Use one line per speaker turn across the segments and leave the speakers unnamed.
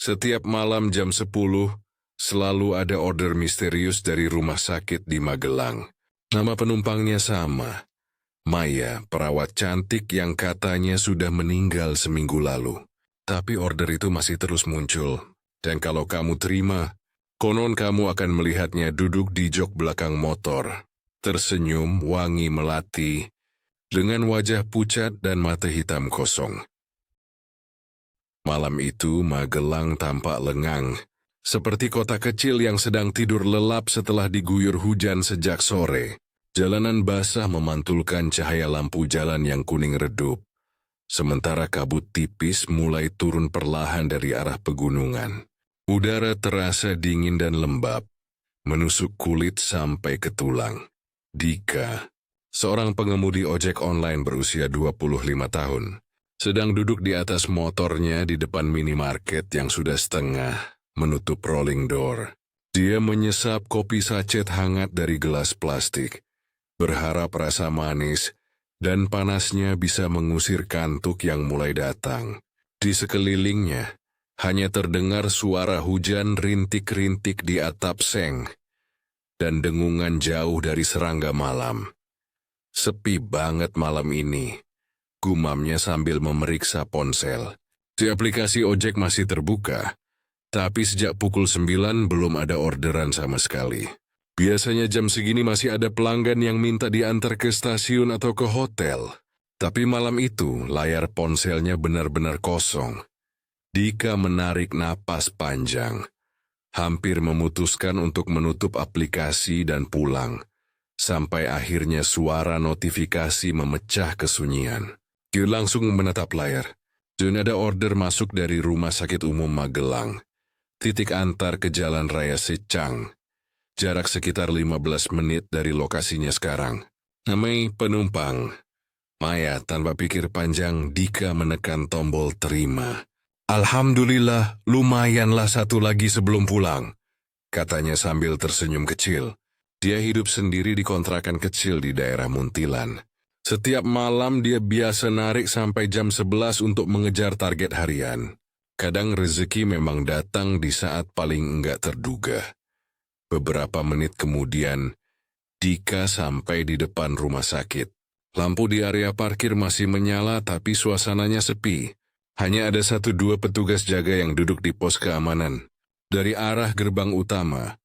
Setiap malam jam 10, selalu ada order misterius dari rumah sakit di Magelang. Nama penumpangnya sama, Maya, perawat cantik yang katanya sudah meninggal seminggu lalu. Tapi order itu masih terus muncul. Dan kalau kamu terima, konon kamu akan melihatnya duduk di jok belakang motor, tersenyum wangi melati, dengan wajah pucat dan mata hitam kosong. Malam itu Magelang tampak lengang, seperti kota kecil yang sedang tidur lelap setelah diguyur hujan sejak sore. Jalanan basah memantulkan cahaya lampu jalan yang kuning redup, sementara kabut tipis mulai turun perlahan dari arah pegunungan. Udara terasa dingin dan lembab, menusuk kulit sampai ke tulang. Dika, seorang pengemudi ojek online berusia 25 tahun, sedang duduk di atas motornya di depan minimarket yang sudah setengah menutup rolling door. Dia menyesap kopi sachet hangat dari gelas plastik, berharap rasa manis dan panasnya bisa mengusir kantuk yang mulai datang. Di sekelilingnya, hanya terdengar suara hujan rintik-rintik di atap seng dan dengungan jauh dari serangga malam. Sepi banget malam ini, gumamnya sambil memeriksa ponsel. Si aplikasi ojek masih terbuka, tapi sejak pukul 9 belum ada orderan sama sekali. Biasanya jam segini masih ada pelanggan yang minta diantar ke stasiun atau ke hotel. Tapi malam itu layar ponselnya benar-benar kosong. Dika menarik napas panjang, hampir memutuskan untuk menutup aplikasi dan pulang, sampai akhirnya suara notifikasi memecah kesunyian. Dia langsung menatap layar. Dan ada order masuk dari Rumah Sakit Umum Magelang. Titik antar ke Jalan Raya Secang. Jarak sekitar 15 menit dari lokasinya sekarang. Namai penumpang. Maya, tanpa pikir panjang, Dika menekan tombol terima. Alhamdulillah, lumayanlah satu lagi sebelum pulang, katanya sambil tersenyum kecil. Dia hidup sendiri di kontrakan kecil di daerah Muntilan. Setiap malam dia biasa narik sampai jam 11 untuk mengejar target harian. Kadang rezeki memang datang di saat paling enggak terduga. Beberapa menit kemudian, Dika sampai di depan rumah sakit. Lampu di area parkir masih menyala tapi suasananya sepi. Hanya ada 1-2 petugas jaga yang duduk di pos keamanan. Dari arah gerbang utama,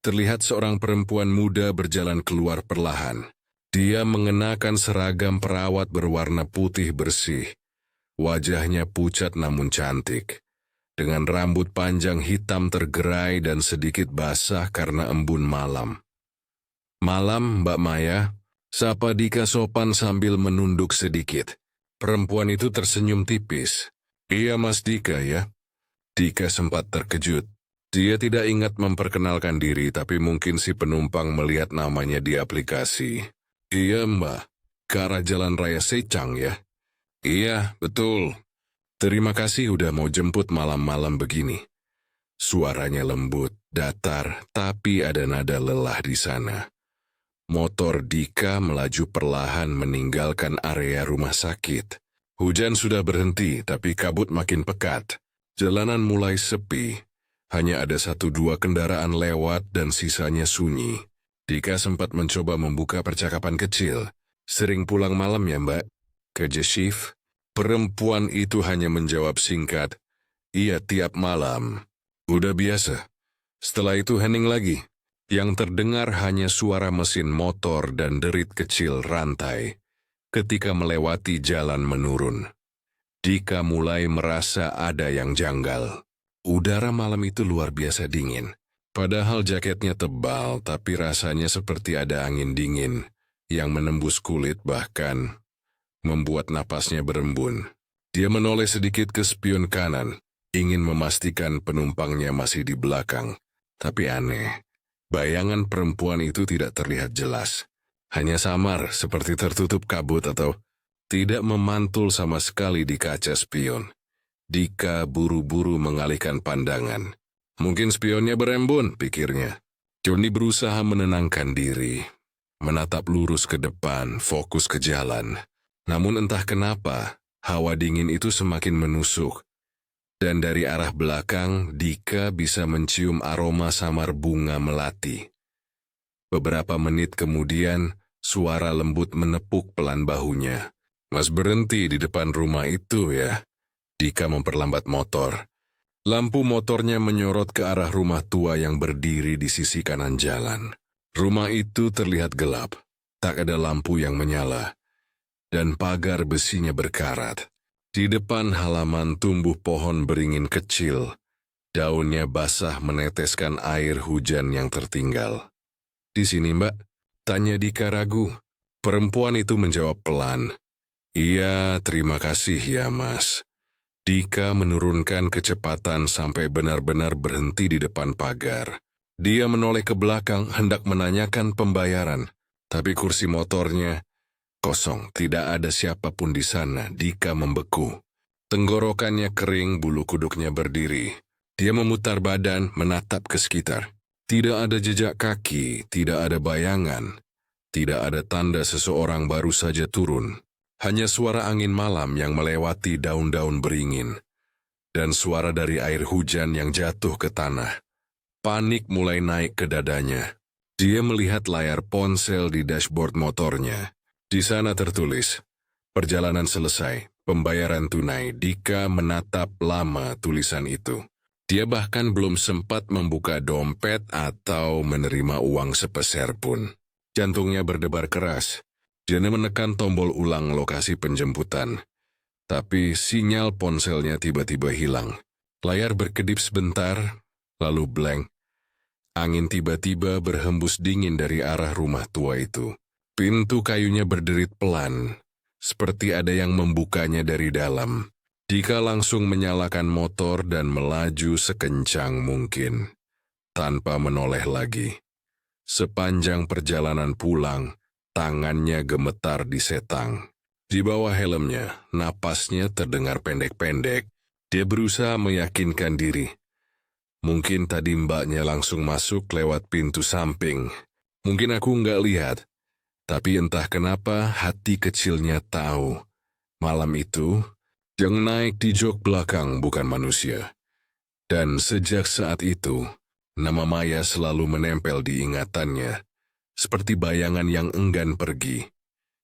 terlihat seorang perempuan muda berjalan keluar perlahan. Dia mengenakan seragam perawat berwarna putih bersih. Wajahnya pucat namun cantik, dengan rambut panjang hitam tergerai dan sedikit basah karena embun malam. Malam, Mbak Maya, sapa Dika sopan sambil menunduk sedikit. Perempuan itu tersenyum tipis. Iya Mas Dika ya. Dika sempat terkejut. Dia tidak ingat memperkenalkan diri, tapi mungkin si penumpang melihat namanya di aplikasi. Iya Mbak, ke arah Jalan Raya Secang ya? Iya, betul. Terima kasih udah mau jemput malam-malam begini. Suaranya lembut, datar, tapi ada nada lelah di sana. Motor Dika melaju perlahan meninggalkan area rumah sakit. Hujan sudah berhenti, tapi kabut makin pekat. Jalanan mulai sepi. Hanya ada 1-2 kendaraan lewat dan sisanya sunyi. Dika sempat mencoba membuka percakapan kecil. Sering pulang malam ya Mbak? Kerja shift? Perempuan itu hanya menjawab singkat, iya tiap malam. Udah biasa. Setelah itu hening lagi. Yang terdengar hanya suara mesin motor dan derit kecil rantai ketika melewati jalan menurun. Dika mulai merasa ada yang janggal. Udara malam itu luar biasa dingin. Padahal jaketnya tebal, tapi rasanya seperti ada angin dingin yang menembus kulit bahkan membuat napasnya berembun. Dia menoleh sedikit ke spion kanan, ingin memastikan penumpangnya masih di belakang. Tapi aneh, bayangan perempuan itu tidak terlihat jelas. Hanya samar, seperti tertutup kabut atau tidak memantul sama sekali di kaca spion. Dika buru-buru mengalihkan pandangan. Mungkin spionnya berembun, pikirnya. Johnny berusaha menenangkan diri, menatap lurus ke depan, fokus ke jalan. Namun entah kenapa, hawa dingin itu semakin menusuk. Dan dari arah belakang, Dika bisa mencium aroma samar bunga melati. Beberapa menit kemudian, suara lembut menepuk pelan bahunya. "Mas berhenti di depan rumah itu ya." Dika memperlambat motor. Lampu motornya menyorot ke arah rumah tua yang berdiri di sisi kanan jalan. Rumah itu terlihat gelap, tak ada lampu yang menyala, dan pagar besinya berkarat. Di depan halaman tumbuh pohon beringin kecil, daunnya basah meneteskan air hujan yang tertinggal. "Di sini, Mbak?" tanya Dika ragu. Perempuan itu menjawab pelan, "Iya, terima kasih ya, Mas." Dika menurunkan kecepatan sampai benar-benar berhenti di depan pagar. Dia menoleh ke belakang hendak menanyakan pembayaran, tapi kursi motornya kosong, tidak ada siapapun di sana. Dika membeku. Tenggorokannya kering, bulu kuduknya berdiri. Dia memutar badan, menatap ke sekitar. Tidak ada jejak kaki, tidak ada bayangan. Tidak ada tanda seseorang baru saja turun. Hanya suara angin malam yang melewati daun-daun beringin. Dan suara dari air hujan yang jatuh ke tanah. Panik mulai naik ke dadanya. Dia melihat layar ponsel di dashboard motornya. Di sana tertulis, "Perjalanan selesai, pembayaran tunai." Dika menatap lama tulisan itu. Dia bahkan belum sempat membuka dompet atau menerima uang sepeser pun. Jantungnya berdebar keras. Dia menekan tombol ulang lokasi penjemputan. Tapi sinyal ponselnya tiba-tiba hilang. Layar berkedip sebentar, lalu blank. Angin tiba-tiba berhembus dingin dari arah rumah tua itu. Pintu kayunya berderit pelan, seperti ada yang membukanya dari dalam. Dika langsung menyalakan motor dan melaju sekencang mungkin, tanpa menoleh lagi. Sepanjang perjalanan pulang, tangannya gemetar di setang. Di bawah helmnya, napasnya terdengar pendek-pendek. Dia berusaha meyakinkan diri. Mungkin tadi mbaknya langsung masuk lewat pintu samping. Mungkin aku nggak lihat. Tapi entah kenapa hati kecilnya tahu. Malam itu, yang naik di jok belakang bukan manusia. Dan sejak saat itu, nama Maya selalu menempel di ingatannya. Seperti bayangan yang enggan pergi.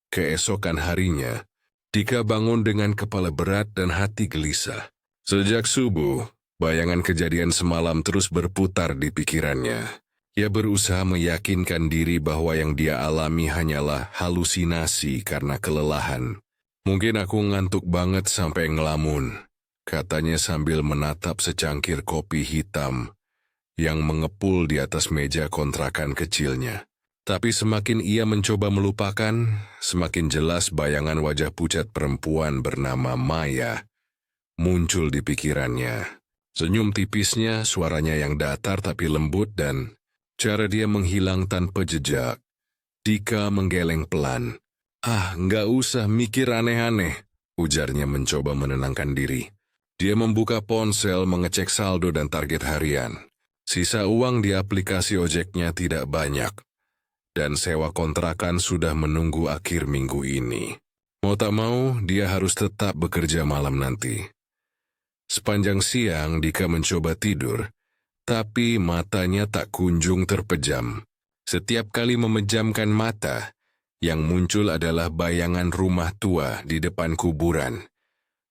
Keesokan harinya, Dika bangun dengan kepala berat dan hati gelisah. Sejak subuh, bayangan kejadian semalam terus berputar di pikirannya. Ia berusaha meyakinkan diri bahwa yang dia alami hanyalah halusinasi karena kelelahan. "Mungkin aku ngantuk banget sampai ngelamun," katanya sambil menatap secangkir kopi hitam yang mengepul di atas meja kontrakan kecilnya. Tapi semakin ia mencoba melupakan, semakin jelas bayangan wajah pucat perempuan bernama Maya muncul di pikirannya. Senyum tipisnya, suaranya yang datar tapi lembut, dan cara dia menghilang tanpa jejak. Dika menggeleng pelan. Nggak usah mikir aneh-aneh," ujarnya mencoba menenangkan diri. Dia membuka ponsel, mengecek saldo dan target harian. Sisa uang di aplikasi ojeknya tidak banyak. Dan sewa kontrakan sudah menunggu akhir minggu ini. Mau tak mau, dia harus tetap bekerja malam nanti. Sepanjang siang, Dika mencoba tidur, tapi matanya tak kunjung terpejam. Setiap kali memejamkan mata, yang muncul adalah bayangan rumah tua di depan kuburan,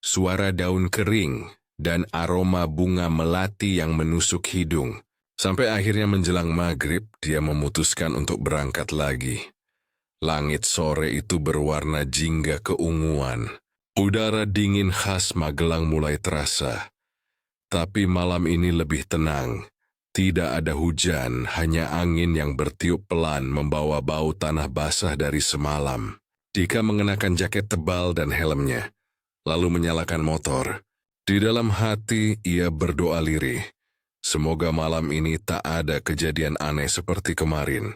suara daun kering, dan aroma bunga melati yang menusuk hidung. Sampai akhirnya menjelang maghrib, dia memutuskan untuk berangkat lagi. Langit sore itu berwarna jingga keunguan. Udara dingin khas Magelang mulai terasa. Tapi malam ini lebih tenang. Tidak ada hujan, hanya angin yang bertiup pelan membawa bau tanah basah dari semalam. Dika mengenakan jaket tebal dan helmnya, lalu menyalakan motor. Di dalam hati, ia berdoa lirih. Semoga malam ini tak ada kejadian aneh seperti kemarin.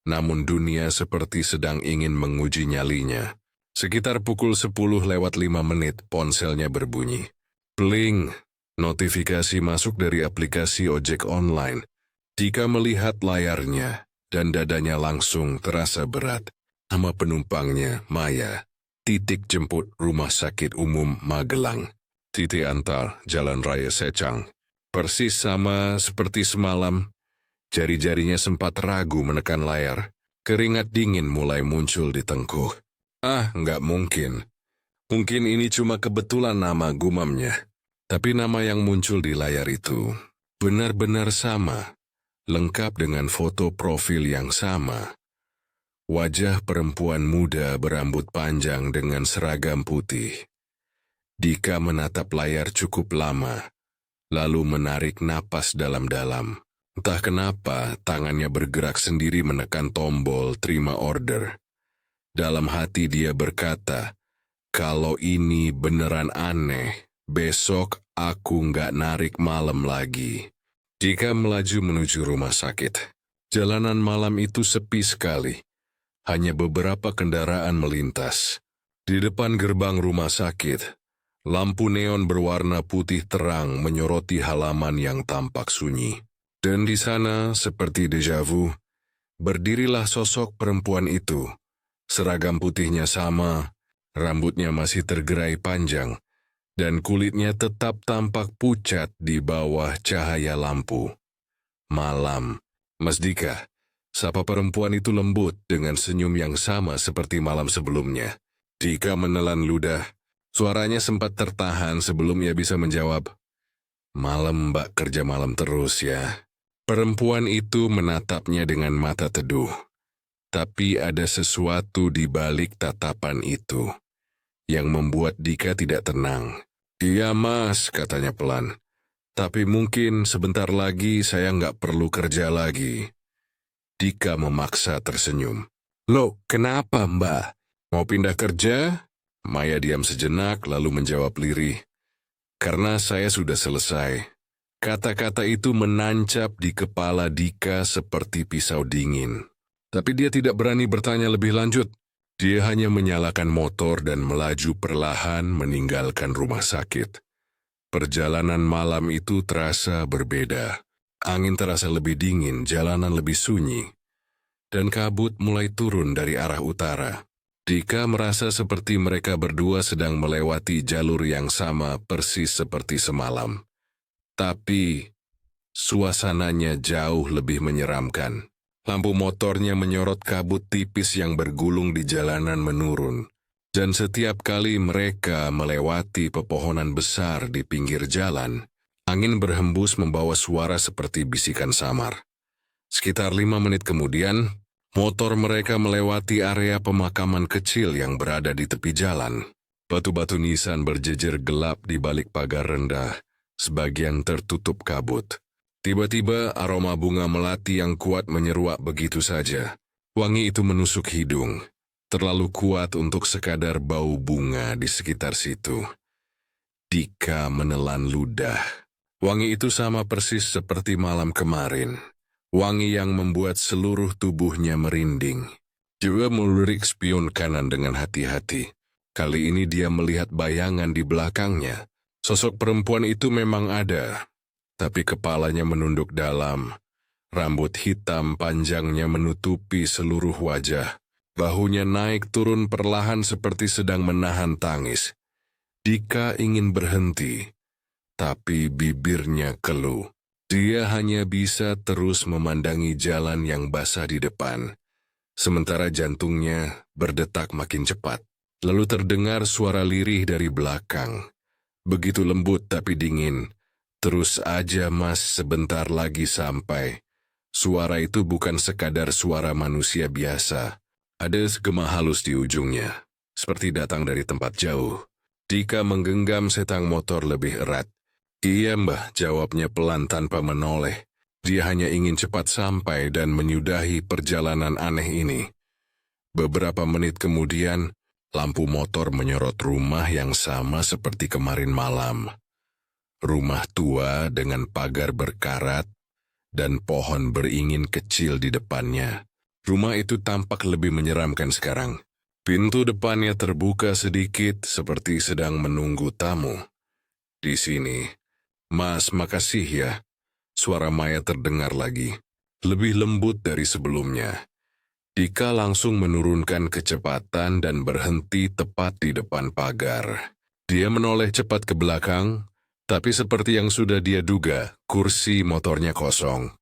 Namun dunia seperti sedang ingin menguji nyalinya. Sekitar pukul 10:05, ponselnya berbunyi. Bling, notifikasi masuk dari aplikasi ojek online. Dika melihat layarnya, dan dadanya langsung terasa berat. Nama penumpangnya, Maya. Titik jemput Rumah Sakit Umum Magelang. Titi Antar, Jalan Raya Secang. Persis sama seperti semalam, jari-jarinya sempat ragu menekan layar. Keringat dingin mulai muncul di tengkuk. Ah, nggak mungkin. Mungkin ini cuma kebetulan nama gumamnya. Tapi nama yang muncul di layar itu benar-benar sama, lengkap dengan foto profil yang sama. Wajah perempuan muda berambut panjang dengan seragam putih. Dika menatap layar cukup lama, lalu menarik napas dalam-dalam. Entah kenapa, tangannya bergerak sendiri menekan tombol terima order. Dalam hati dia berkata, kalau ini beneran aneh, besok aku nggak narik malam lagi. Dika melaju menuju rumah sakit. Jalanan malam itu sepi sekali. Hanya beberapa kendaraan melintas. Di depan gerbang rumah sakit, lampu neon berwarna putih terang menyoroti halaman yang tampak sunyi. Dan di sana, seperti deja vu, berdirilah sosok perempuan itu. Seragam putihnya sama, rambutnya masih tergerai panjang, dan kulitnya tetap tampak pucat di bawah cahaya lampu. Malam, Mas Dika, sapa perempuan itu lembut dengan senyum yang sama seperti malam sebelumnya. Dika menelan ludah. Suaranya sempat tertahan sebelum ia bisa menjawab. Malam Mbak, kerja malam terus ya. Perempuan itu menatapnya dengan mata teduh. Tapi ada sesuatu di balik tatapan itu yang membuat Dika tidak tenang. Iya Mas, katanya pelan. Tapi mungkin sebentar lagi saya nggak perlu kerja lagi. Dika memaksa tersenyum. Loh, kenapa Mbak? Mau pindah kerja? Maya diam sejenak lalu menjawab lirih. Karena saya sudah selesai. Kata-kata itu menancap di kepala Dika seperti pisau dingin. Tapi dia tidak berani bertanya lebih lanjut. Dia hanya menyalakan motor dan melaju perlahan meninggalkan rumah sakit. Perjalanan malam itu terasa berbeda. Angin terasa lebih dingin, jalanan lebih sunyi. Dan kabut mulai turun dari arah utara. Dika merasa seperti mereka berdua sedang melewati jalur yang sama persis seperti semalam. Tapi, suasananya jauh lebih menyeramkan. Lampu motornya menyorot kabut tipis yang bergulung di jalanan menurun. Dan setiap kali mereka melewati pepohonan besar di pinggir jalan, angin berhembus membawa suara seperti bisikan samar. Sekitar 5 menit kemudian, motor mereka melewati area pemakaman kecil yang berada di tepi jalan. Batu-batu nisan berjejer gelap di balik pagar rendah, sebagian tertutup kabut. Tiba-tiba aroma bunga melati yang kuat menyeruak begitu saja. Wangi itu menusuk hidung, terlalu kuat untuk sekadar bau bunga di sekitar situ. Dika menelan ludah. Wangi itu sama persis seperti malam kemarin. Wangi yang membuat seluruh tubuhnya merinding. Dia melirik spion kanan dengan hati-hati. Kali ini dia melihat bayangan di belakangnya. Sosok perempuan itu memang ada, tapi kepalanya menunduk dalam. Rambut hitam panjangnya menutupi seluruh wajah. Bahunya naik turun perlahan seperti sedang menahan tangis. Dika ingin berhenti, tapi bibirnya keluh. Dia hanya bisa terus memandangi jalan yang basah di depan, sementara jantungnya berdetak makin cepat. Lalu terdengar suara lirih dari belakang. Begitu lembut tapi dingin. Terus aja Mas, sebentar lagi sampai. Suara itu bukan sekadar suara manusia biasa. Ada gema halus di ujungnya, seperti datang dari tempat jauh. Dika menggenggam setang motor lebih erat. Iya Mbah, jawabnya pelan tanpa menoleh. Dia hanya ingin cepat sampai dan menyudahi perjalanan aneh ini. Beberapa menit kemudian, lampu motor menyorot rumah yang sama seperti kemarin malam. Rumah tua dengan pagar berkarat dan pohon beringin kecil di depannya. Rumah itu tampak lebih menyeramkan sekarang. Pintu depannya terbuka sedikit seperti sedang menunggu tamu. Di sini, Mas, makasih ya. Suara Maya terdengar lagi, lebih lembut dari sebelumnya. Dika langsung menurunkan kecepatan dan berhenti tepat di depan pagar. Dia menoleh cepat ke belakang, tapi seperti yang sudah dia duga, kursi motornya kosong.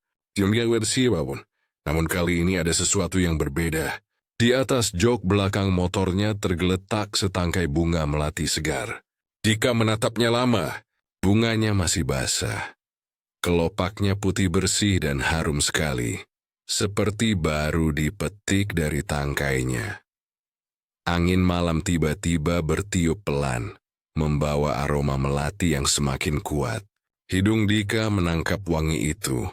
Namun kali ini ada sesuatu yang berbeda. Di atas jok belakang motornya tergeletak setangkai bunga melati segar. Dika menatapnya lama, bunganya masih basah. Kelopaknya putih bersih dan harum sekali, seperti baru dipetik dari tangkainya. Angin malam tiba-tiba bertiup pelan, membawa aroma melati yang semakin kuat. Hidung Dika menangkap wangi itu,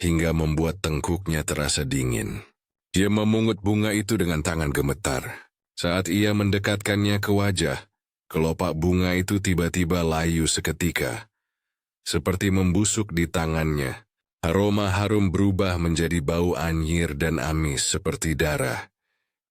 hingga membuat tengkuknya terasa dingin. Dia memungut bunga itu dengan tangan gemetar. Saat ia mendekatkannya ke wajah, kelopak bunga itu tiba-tiba layu seketika. Seperti membusuk di tangannya, aroma harum berubah menjadi bau anyir dan amis seperti darah.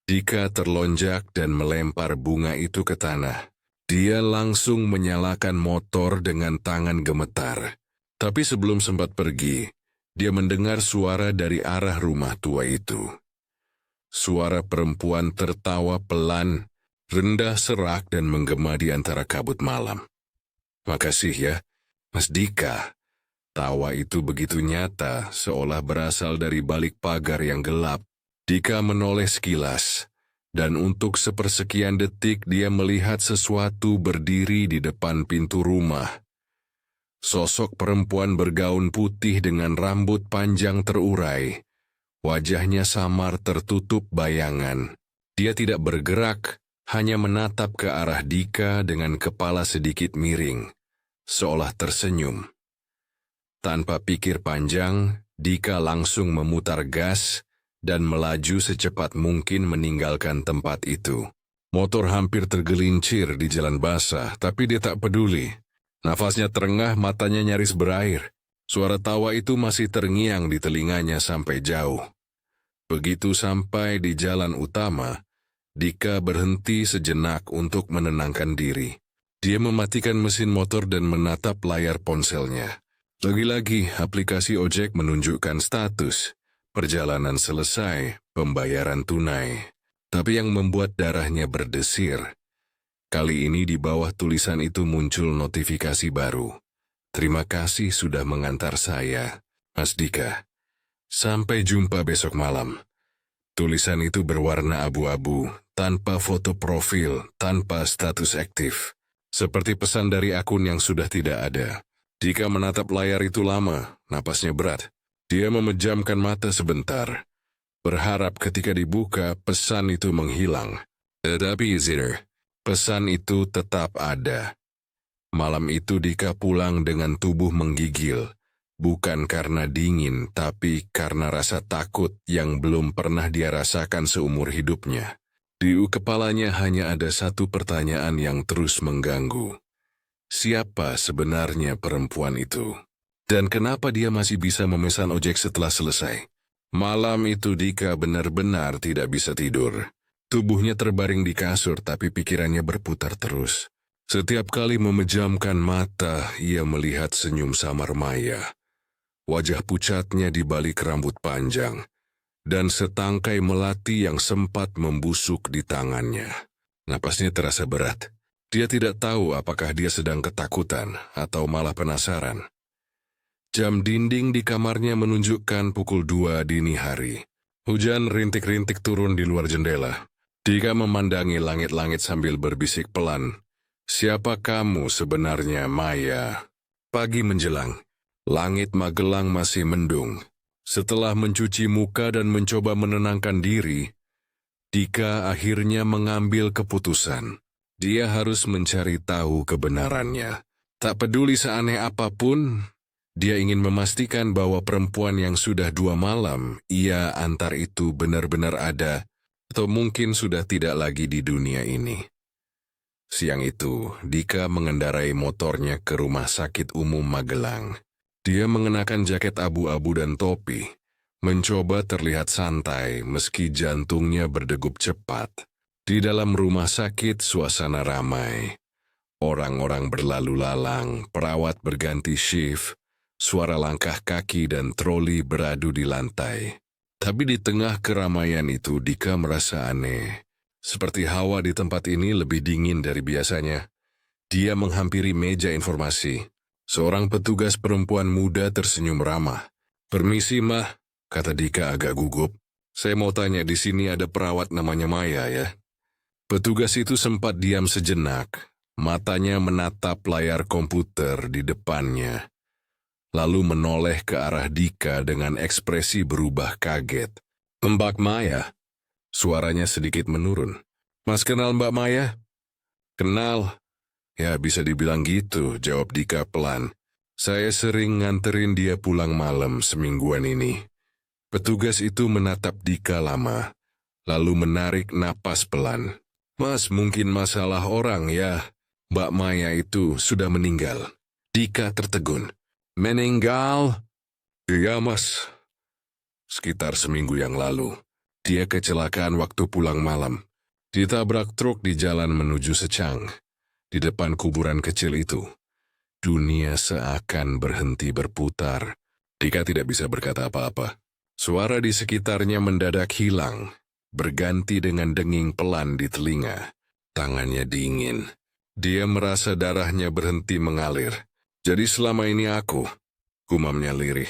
Dika terlonjak dan melempar bunga itu ke tanah. Dia langsung menyalakan motor dengan tangan gemetar. Tapi sebelum sempat pergi, dia mendengar suara dari arah rumah tua itu. Suara perempuan tertawa pelan, rendah serak dan menggema di antara kabut malam. "Makasih ya, Mas Dika." Tawa itu begitu nyata, seolah berasal dari balik pagar yang gelap. Dika menoleh sekilas, dan untuk sepersekian detik dia melihat sesuatu berdiri di depan pintu rumah. Sosok perempuan bergaun putih dengan rambut panjang terurai. Wajahnya samar tertutup bayangan. Dia tidak bergerak, hanya menatap ke arah Dika dengan kepala sedikit miring, seolah tersenyum. Tanpa pikir panjang, Dika langsung memutar gas dan melaju secepat mungkin meninggalkan tempat itu. Motor hampir tergelincir di jalan basah, tapi dia tak peduli. Nafasnya terengah, matanya nyaris berair. Suara tawa itu masih terngiang di telinganya sampai jauh. Begitu sampai di jalan utama, Dika berhenti sejenak untuk menenangkan diri. Dia mematikan mesin motor dan menatap layar ponselnya. Lagi-lagi aplikasi ojek menunjukkan status. Perjalanan selesai, pembayaran tunai. Tapi yang membuat darahnya berdesir, kali ini di bawah tulisan itu muncul notifikasi baru. "Terima kasih sudah mengantar saya, Mas Dika. Sampai jumpa besok malam." Tulisan itu berwarna abu-abu, tanpa foto profil, tanpa status aktif. Seperti pesan dari akun yang sudah tidak ada. Dika menatap layar itu lama, napasnya berat. Dia memejamkan mata sebentar, berharap ketika dibuka pesan itu menghilang. Tetapi pesan itu tetap ada. Malam itu Dika pulang dengan tubuh menggigil, bukan karena dingin, tapi karena rasa takut yang belum pernah dia rasakan seumur hidupnya. Di kepalanya hanya ada satu pertanyaan yang terus mengganggu. Siapa sebenarnya perempuan itu? Dan kenapa dia masih bisa memesan ojek setelah selesai? Malam itu Dika benar-benar tidak bisa tidur. Tubuhnya terbaring di kasur tapi pikirannya berputar terus. Setiap kali memejamkan mata, ia melihat senyum samar Maya. Wajah pucatnya di balik rambut panjang, dan setangkai melati yang sempat membusuk di tangannya. Napasnya terasa berat. Dia tidak tahu apakah dia sedang ketakutan atau malah penasaran. Jam dinding di kamarnya menunjukkan pukul 2 dini hari. Hujan rintik-rintik turun di luar jendela. Dika memandangi langit-langit sambil berbisik pelan. "Siapa kamu sebenarnya, Maya?" Pagi menjelang. Langit Magelang masih mendung. Setelah mencuci muka dan mencoba menenangkan diri, Dika akhirnya mengambil keputusan. Dia harus mencari tahu kebenarannya. Tak peduli seaneh apapun, dia ingin memastikan bahwa perempuan yang sudah 2 malam ia antar itu benar-benar ada, atau mungkin sudah tidak lagi di dunia ini. Siang itu, Dika mengendarai motornya ke Rumah Sakit Umum Magelang. Dia mengenakan jaket abu-abu dan topi, mencoba terlihat santai meski jantungnya berdegup cepat. Di dalam rumah sakit suasana ramai. Orang-orang berlalu lalang, perawat berganti shift, suara langkah kaki dan troli beradu di lantai. Tapi di tengah keramaian itu Dika merasa aneh. Seperti hawa di tempat ini lebih dingin dari biasanya. Dia menghampiri meja informasi. Seorang petugas perempuan muda tersenyum ramah. "Permisi, Mah," kata Dika agak gugup. "Saya mau tanya, di sini ada perawat namanya Maya ya?" Petugas itu sempat diam sejenak. Matanya menatap layar komputer di depannya. Lalu menoleh ke arah Dika dengan ekspresi berubah kaget. "Mbak Maya?" Suaranya sedikit menurun. "Mas kenal Mbak Maya?" "Kenal. Ya bisa dibilang gitu," jawab Dika pelan. "Saya sering nganterin dia pulang malam semingguan ini." Petugas itu menatap Dika lama, lalu menarik napas pelan. "Mas, mungkin masalah orang ya. Mbak Maya itu sudah meninggal." Dika tertegun. "Meninggal?" "Iya, Mas. Sekitar seminggu yang lalu. Dia kecelakaan waktu pulang malam. Ditabrak truk di jalan menuju Secang. Di depan kuburan kecil itu. Dunia seakan berhenti berputar." Dika tidak bisa berkata apa-apa. Suara di sekitarnya mendadak hilang, berganti dengan denging pelan di telinga. Tangannya dingin. Dia merasa darahnya berhenti mengalir. "Jadi selama ini aku," gumamnya lirih.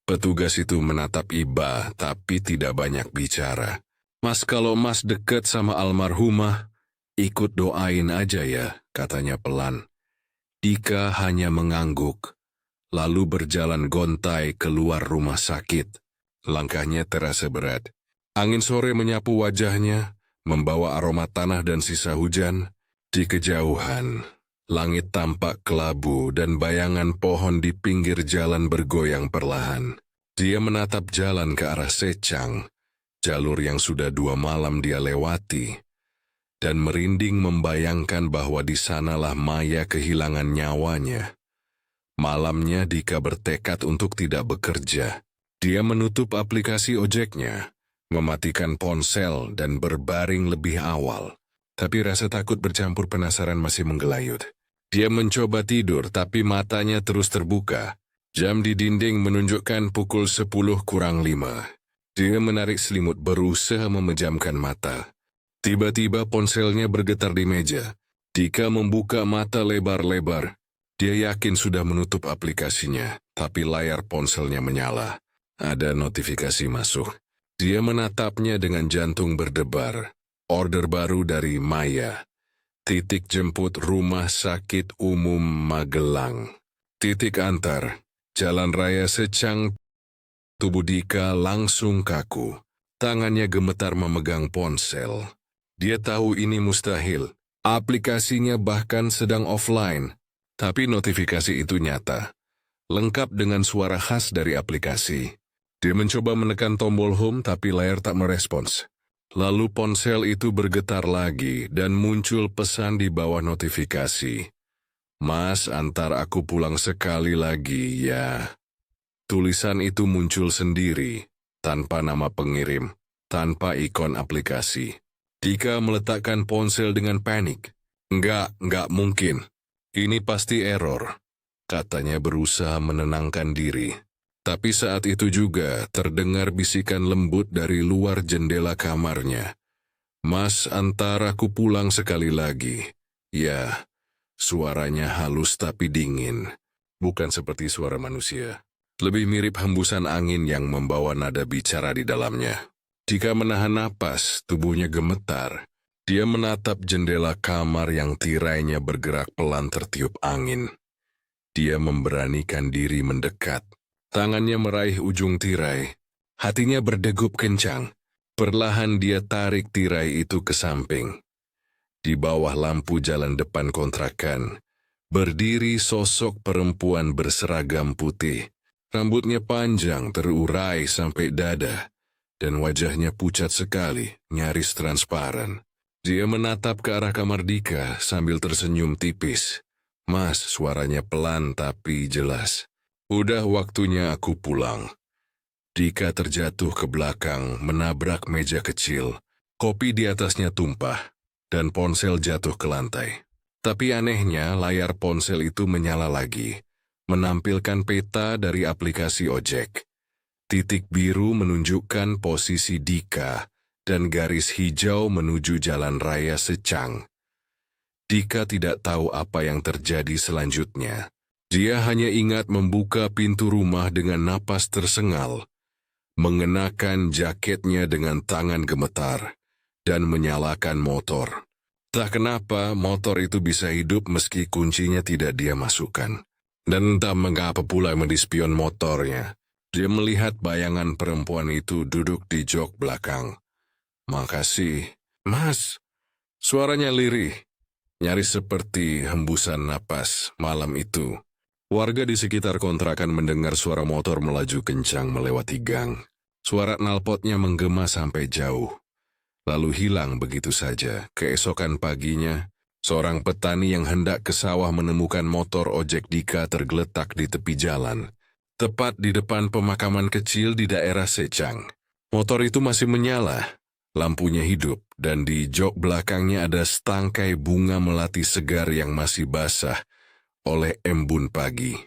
Petugas itu menatap Iba, tapi tidak banyak bicara. "Mas, kalau Mas deket sama almarhumah, ikut doain aja ya," katanya pelan. Dika hanya mengangguk, lalu berjalan gontai keluar rumah sakit. Langkahnya terasa berat. Angin sore menyapu wajahnya, membawa aroma tanah dan sisa hujan. Di kejauhan, langit tampak kelabu dan bayangan pohon di pinggir jalan bergoyang perlahan. Dia menatap jalan ke arah Secang, jalur yang sudah 2 malam dia lewati, dan merinding membayangkan bahwa di sanalah Maya kehilangan nyawanya. Malamnya Dika bertekad untuk tidak bekerja. Dia menutup aplikasi ojeknya, mematikan ponsel dan berbaring lebih awal. Tapi rasa takut bercampur penasaran masih menggelayut. Dia mencoba tidur tapi matanya terus terbuka. Jam di dinding menunjukkan pukul 10:05. Dia menarik selimut berusaha memejamkan mata. Tiba-tiba ponselnya bergetar di meja. Dika membuka mata lebar-lebar. Dia yakin sudah menutup aplikasinya, tapi layar ponselnya menyala. Ada notifikasi masuk. Dia menatapnya dengan jantung berdebar. Order baru dari Maya. Titik jemput Rumah Sakit Umum Magelang. Titik antar. Jalan Raya Secang. Tubuh Dika langsung kaku. Tangannya gemetar memegang ponsel. Dia tahu ini mustahil. Aplikasinya bahkan sedang offline. Tapi notifikasi itu nyata. Lengkap dengan suara khas dari aplikasi. Dia mencoba menekan tombol home tapi layar tak merespons. Lalu ponsel itu bergetar lagi dan muncul pesan di bawah notifikasi. "Mas, antar aku pulang sekali lagi ya." Tulisan itu muncul sendiri, tanpa nama pengirim, tanpa ikon aplikasi. Dika meletakkan ponsel dengan panik. Enggak mungkin. Ini pasti error," katanya berusaha menenangkan diri. Tapi saat itu juga terdengar bisikan lembut dari luar jendela kamarnya. "Mas, antar aku pulang sekali lagi." Ya, suaranya halus tapi dingin. Bukan seperti suara manusia. Lebih mirip hembusan angin yang membawa nada bicara di dalamnya. Jika menahan napas, tubuhnya gemetar. Dia menatap jendela kamar yang tirainya bergerak pelan tertiup angin. Dia memberanikan diri mendekat. Tangannya meraih ujung tirai. Hatinya berdegup kencang. Perlahan dia tarik tirai itu ke samping. Di bawah lampu jalan depan kontrakan, berdiri sosok perempuan berseragam putih. Rambutnya panjang terurai sampai dada, dan wajahnya pucat sekali, nyaris transparan. Dia menatap ke arah kamar Dika sambil tersenyum tipis. "Mas," suaranya pelan tapi jelas. "Udah waktunya aku pulang." Dika terjatuh ke belakang, menabrak meja kecil. Kopi di atasnya tumpah, dan ponsel jatuh ke lantai. Tapi anehnya, layar ponsel itu menyala lagi, menampilkan peta dari aplikasi ojek. Titik biru menunjukkan posisi Dika, dan garis hijau menuju Jalan Raya Secang. Dika tidak tahu apa yang terjadi selanjutnya. Dia hanya ingat membuka pintu rumah dengan napas tersengal, mengenakan jaketnya dengan tangan gemetar, dan menyalakan motor. Tak kenapa motor itu bisa hidup meski kuncinya tidak dia masukkan. Dan entah mengapa pula mendispion motornya. Dia melihat bayangan perempuan itu duduk di jok belakang. "Makasih, Mas." Suaranya lirih, nyaris seperti hembusan napas malam itu. Warga di sekitar kontrakan mendengar suara motor melaju kencang melewati gang. Suara knalpotnya menggema sampai jauh, lalu hilang begitu saja. Keesokan paginya, seorang petani yang hendak ke sawah menemukan motor ojek Dika tergeletak di tepi jalan, tepat di depan pemakaman kecil di daerah Secang. Motor itu masih menyala, lampunya hidup, dan di jok belakangnya ada setangkai bunga melati segar yang masih basah oleh embun pagi.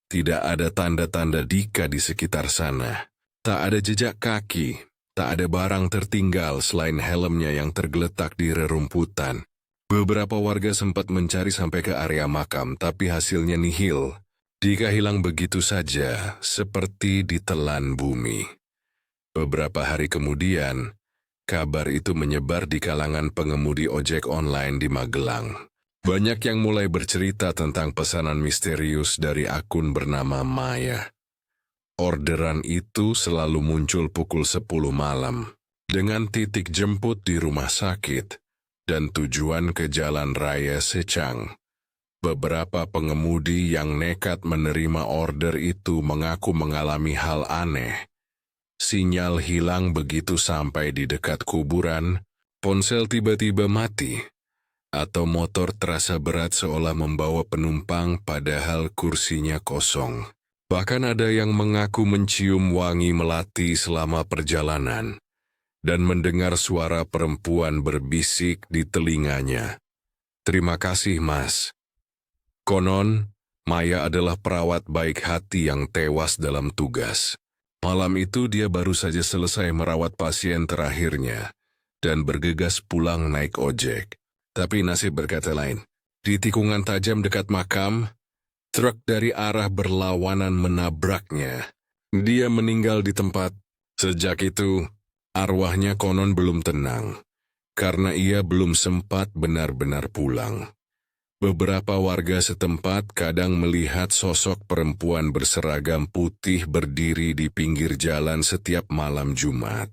Tidak ada tanda-tanda Dika di sekitar sana. Tak ada jejak kaki, tak ada barang tertinggal selain helmnya yang tergeletak di rerumputan. Beberapa warga sempat mencari sampai ke area makam, tapi hasilnya nihil. Dika hilang begitu saja, seperti ditelan bumi. Beberapa hari kemudian, kabar itu menyebar di kalangan pengemudi ojek online di Magelang. Banyak yang mulai bercerita tentang pesanan misterius dari akun bernama Maya. Orderan itu selalu muncul pukul 10 malam, dengan titik jemput di rumah sakit, dan tujuan ke Jalan Raya Secang. Beberapa pengemudi yang nekat menerima order itu mengaku mengalami hal aneh. Sinyal hilang begitu sampai di dekat kuburan, ponsel tiba-tiba mati, atau motor terasa berat seolah membawa penumpang padahal kursinya kosong. Bahkan ada yang mengaku mencium wangi melati selama perjalanan, dan mendengar suara perempuan berbisik di telinganya. "Terima kasih, Mas." Konon, Maya adalah perawat baik hati yang tewas dalam tugas. Malam itu dia baru saja selesai merawat pasien terakhirnya, dan bergegas pulang naik ojek. Tapi nasib berkata lain. Di tikungan tajam dekat makam, truk dari arah berlawanan menabraknya. Dia meninggal di tempat. Sejak itu, arwahnya konon belum tenang, karena ia belum sempat benar-benar pulang. Beberapa warga setempat kadang melihat sosok perempuan berseragam putih berdiri di pinggir jalan setiap malam Jumat.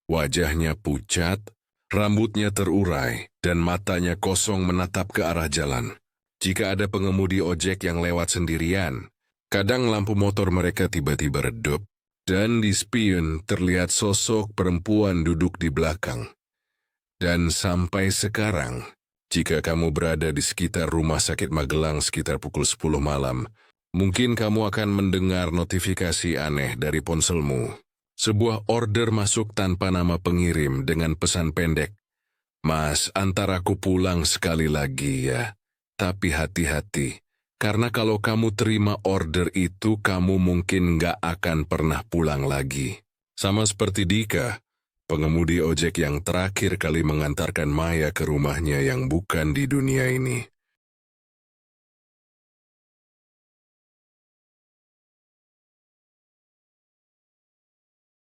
Wajahnya pucat, rambutnya terurai, dan matanya kosong menatap ke arah jalan. Jika ada pengemudi ojek yang lewat sendirian, kadang lampu motor mereka tiba-tiba redup, dan di spion terlihat sosok perempuan duduk di belakang. Dan sampai sekarang, jika kamu berada di sekitar rumah sakit Magelang sekitar pukul 10 malam, mungkin kamu akan mendengar notifikasi aneh dari ponselmu. Sebuah order masuk tanpa nama pengirim dengan pesan pendek, "Mas, antar aku pulang sekali lagi ya. Tapi hati-hati, karena kalau kamu terima order itu, kamu mungkin nggak akan pernah pulang lagi." Sama seperti Dika, pengemudi ojek yang terakhir kali mengantarkan Maya ke rumahnya yang bukan di dunia ini.